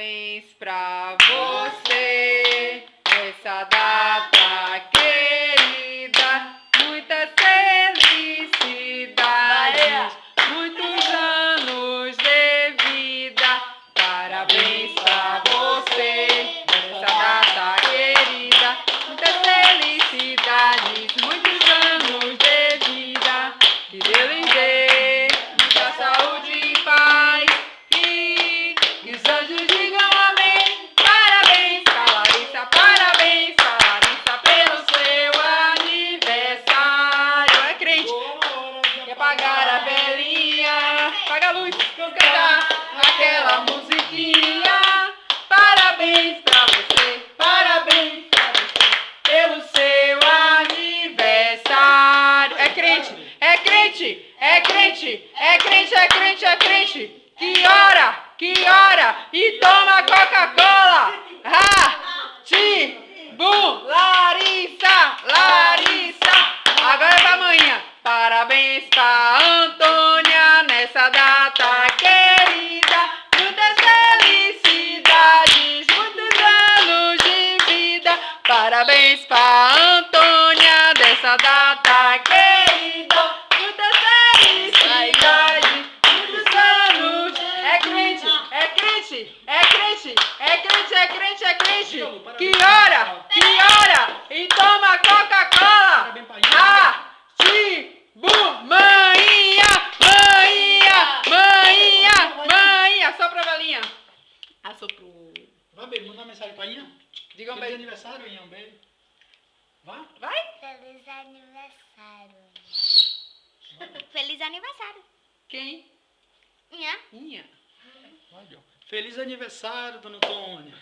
Parabéns pra você, essa data querida, muitas felicidades, muitos anos de vida. Parabéns pra você, essa data querida, muitas felicidades, muitos anos de vida. Que Deus lhe dê muita saúde e paz. Que os anjos digam amém. Parabéns, Larissa, parabéns, Larissa, pelo seu aniversário. É crente, quer pagar a velinha, paga a luz, vamos cantar aquela musiquinha. Parabéns pra você, parabéns pra você, pelo seu aniversário. É crente, é crente, é crente, é crente, é crente, é crente. Que hora, e toma Coca-Cola. Bum, Larissa, Larissa. Agora é pra amanhã. Parabéns pra Antônia, nessa data querida. Muitas felicidades, muitos anos de vida. Parabéns pra Antônia, dessa data querida. Muitas felicidades, muitos anos. É crente, é crente, é crente, é crente, é crente, é crente. Que hora, e toma Coca-Cola. Maninha, maninha, maninha, maninha. Sopra a velinha. Assoprou. Vai, bem, mandar uma mensagem pra Ian. Diga um Feliz beijo. aniversário, Ian, um beijo. Vai? Vai? Feliz aniversário. Feliz aniversário. Quem? Minha. Minha. Vai, ó. Feliz aniversário, dona Antônia.